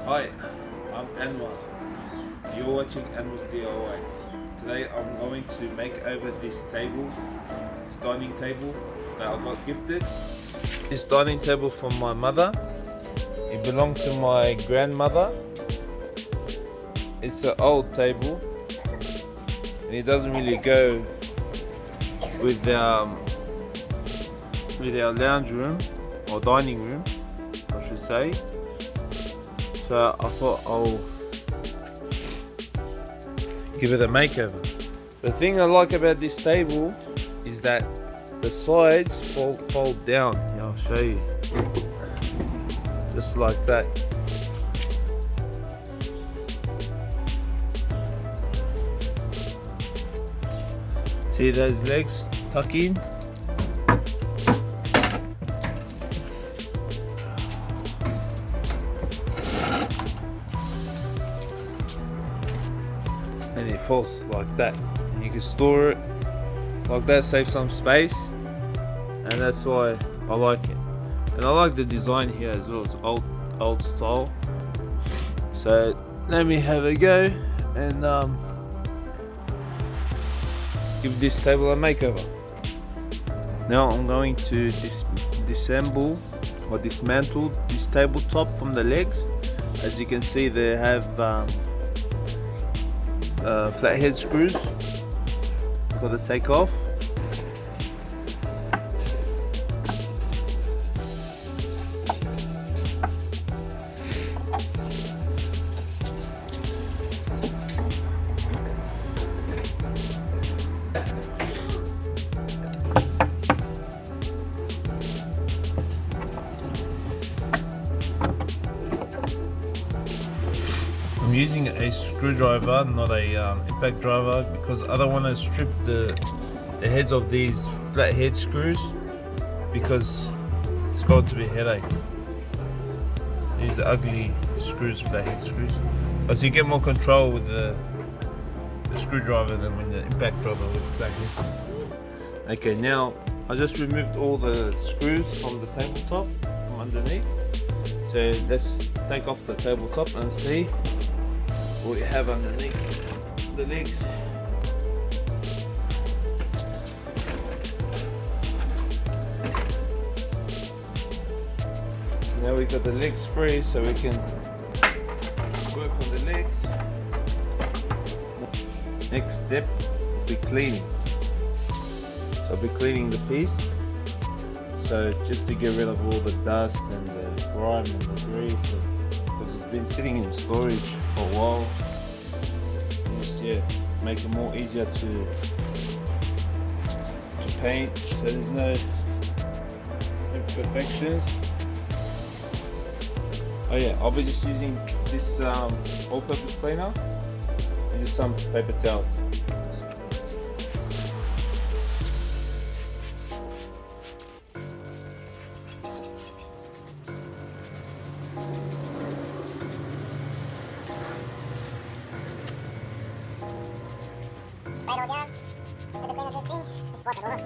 Hi, I'm Anwar. You're watching Anwar's DIY. Today I'm going to make over this table, this dining table that I got gifted. This dining table from my mother. It belonged to my grandmother. It's an old table and it doesn't really go with our lounge room or dining room, I should say. So I thought I'll give it a makeover. The thing I like about this table is that the sides fold down. Yeah, I'll show you. Just like that. See those legs tuck in? And it falls like that, and you can store it like that, save some space, and that's why I like it. And I like the design here as well. It's old style. So let me have a go and give this table a makeover. Now I'm going to disassemble or dismantle this tabletop from the legs. As you can see, they have flathead screws. Got to take off. I'm using a screwdriver, not a impact driver, because I don't want to strip the heads of these flathead screws, because it's going to be a headache. These are ugly screws, flathead screws. So you get more control with the screwdriver than with the impact driver with flatheads. Okay, now I just removed all the screws from the tabletop from underneath. So let's take off the tabletop and see what we have underneath the legs. Now we got the legs free, so we can work on the legs. Next step will be cleaning. So I'll be cleaning the piece. So just to get rid of all the dust and the grime and the grease, because it's been sitting in storage for a while. And just make it more easier to paint, so there's no imperfections. Oh yeah, I'll be just using this all-purpose cleaner and just some paper towels. Right all down, let the cleaner just sink, just wipe it all off.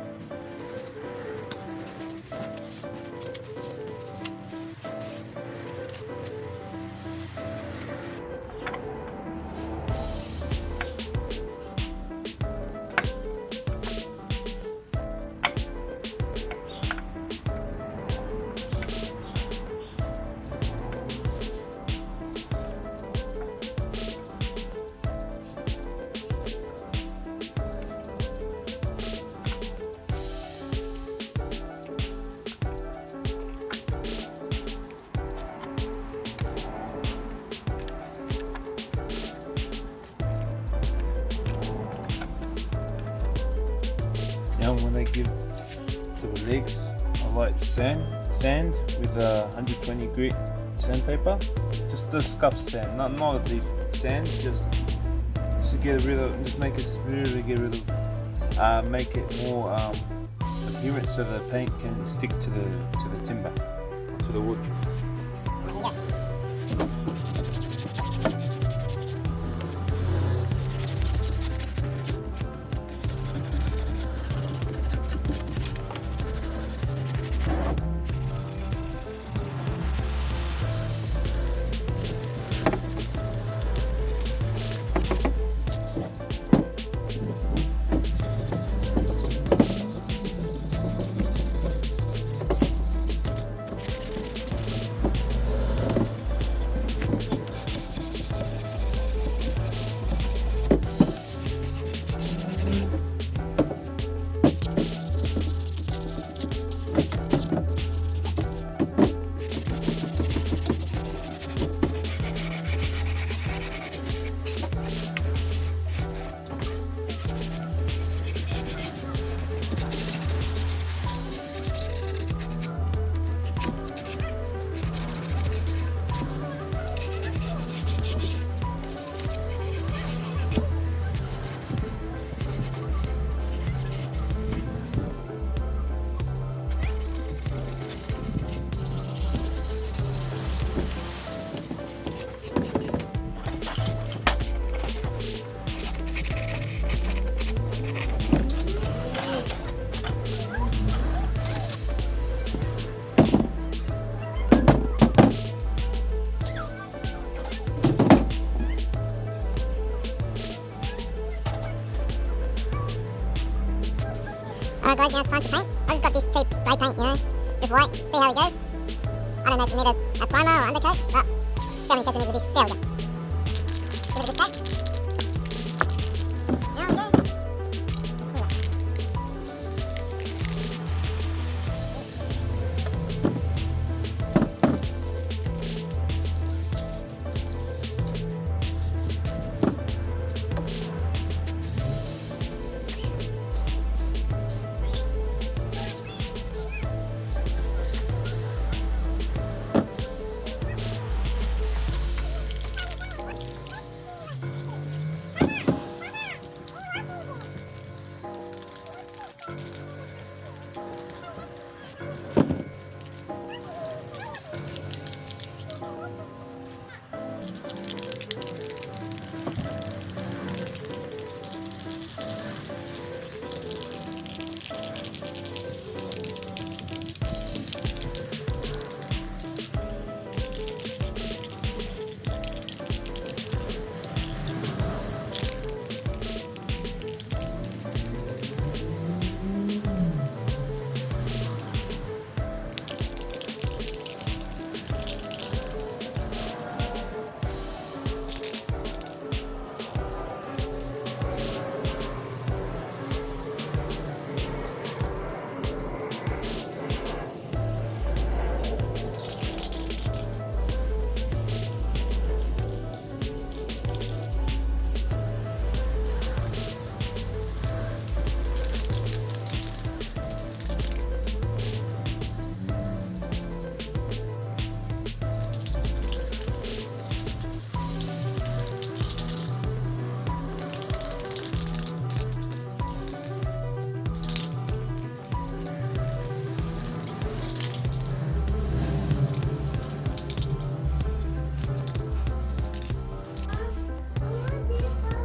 Now I'm going to give to the legs a light sand with a 120 grit sandpaper. Just a scuff sand, not a deep sand, just to get rid of, just make it smooth, to get rid of, make it more appearance so the paint can stick to the timber, to the wood. Alright guys, now it's time to paint. I just got this cheap spray paint, you know, just white, see how it goes. I don't know if you need a primer or undercoat, but see how many tests we need with this, see how we go. Give it a good shake. Now we go.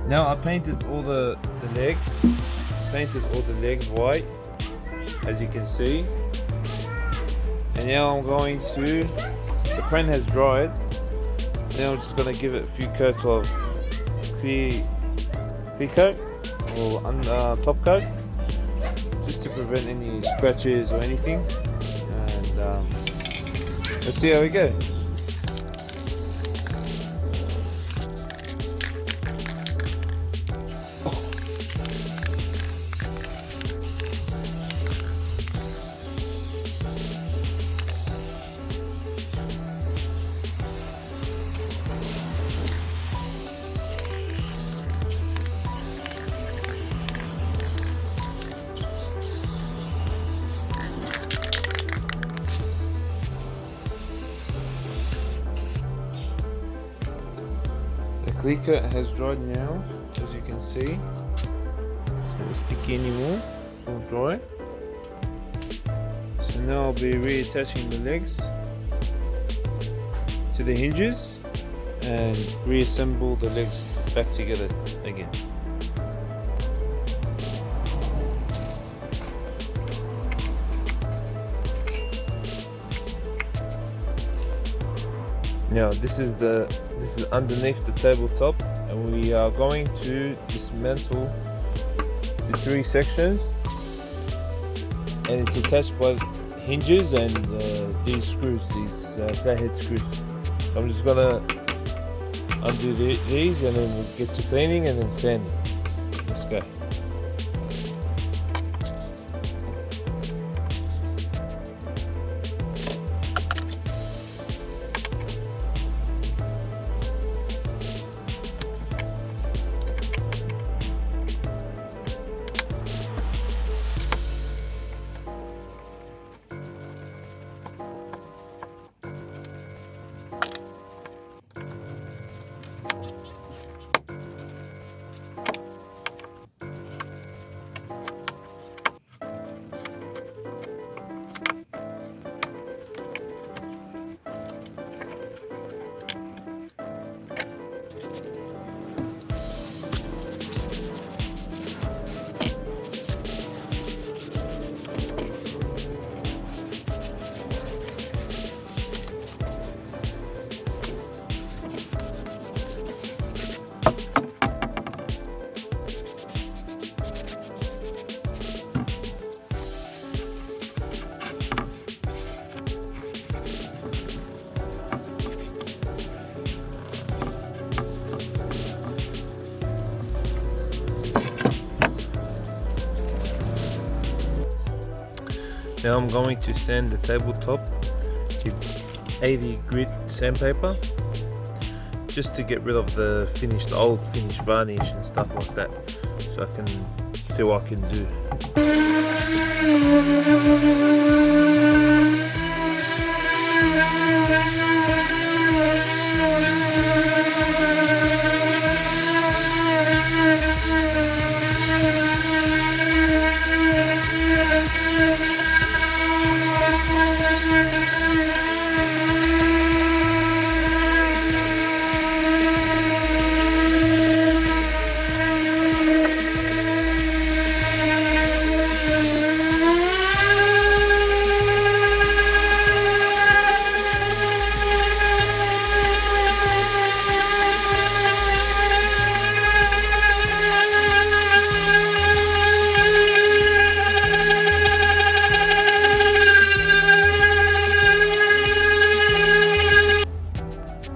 Now I painted all the legs, white, as you can see. And now I'm going to, the paint has dried. Now I'm just going to give it a few coats of clear coat or top coat, just to prevent any scratches or anything. And let's see how we go. The clear coat has dried now, as you can see. It's not sticky anymore, it's all dry. So now I'll be reattaching the legs to the hinges and reassemble the legs back together again. Now this is underneath the tabletop, and we are going to dismantle the 3 sections, and it's attached by hinges and these screws, these flathead screws. So I'm just gonna undo these, and then we'll get to cleaning and then sanding. Let's go. Now I'm going to sand the tabletop with 80 grit sandpaper, just to get rid of the old finished varnish and stuff like that, so I can see what I can do.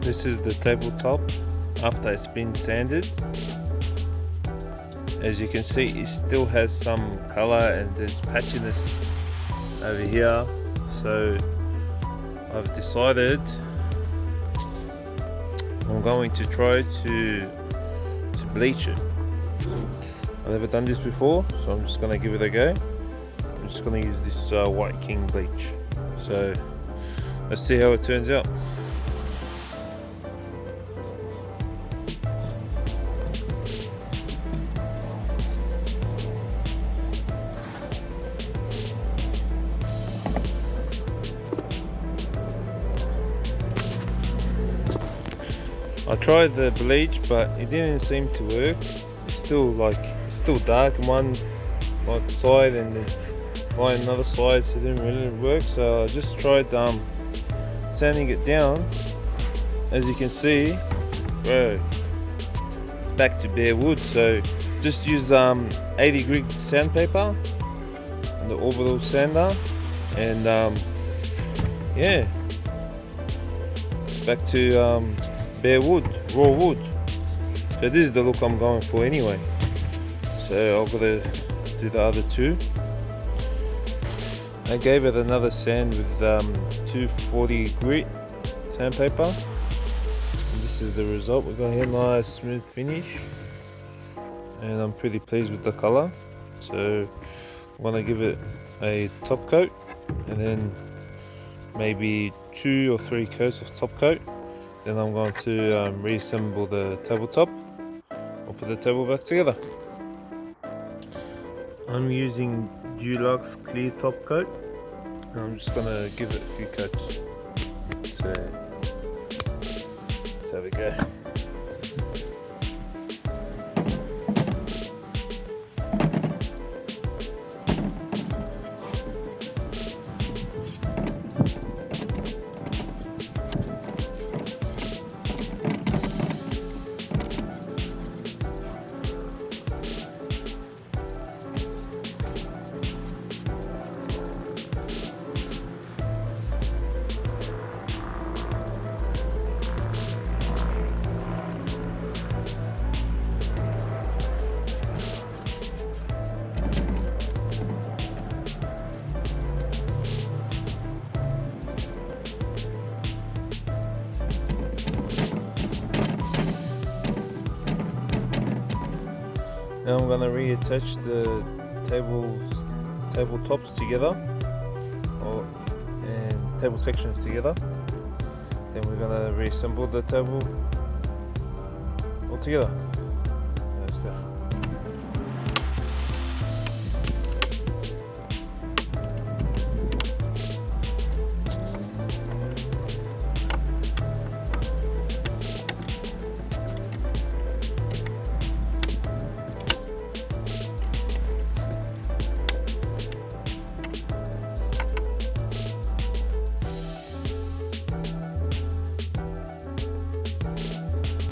This is the tabletop after it's been sanded. As you can see, it still has some color and there's patchiness over here, so I've decided I'm going to try to bleach it. I've never done this before, so I'm just going to give it a go. I'm just going to use this White King bleach, so let's see how it turns out. I tried the bleach, but it didn't seem to work. It's still dark in one side, and then on another side, so it didn't really work. So I just tried sanding it down. As you can see, bro, it's back to bare wood. So just use 80 grit sandpaper and the orbital sander, and yeah, back to bare wood, raw wood. So this is the look I'm going for anyway. So I've got to do the other two. I gave it another sand with 240 grit sandpaper. And this is the result. We've got a nice smooth finish, and I'm pretty pleased with the color. So I'm gonna give it a top coat, and then maybe 2 or 3 coats of top coat. Then I'm going to reassemble the tabletop. I'll put the table back together. I'm using Dulux clear top coat, and I'm just going to give it a few coats. So let's have a go. Now I'm going to reattach the tabletops together, and table sections together. Then we're going to reassemble the table all together.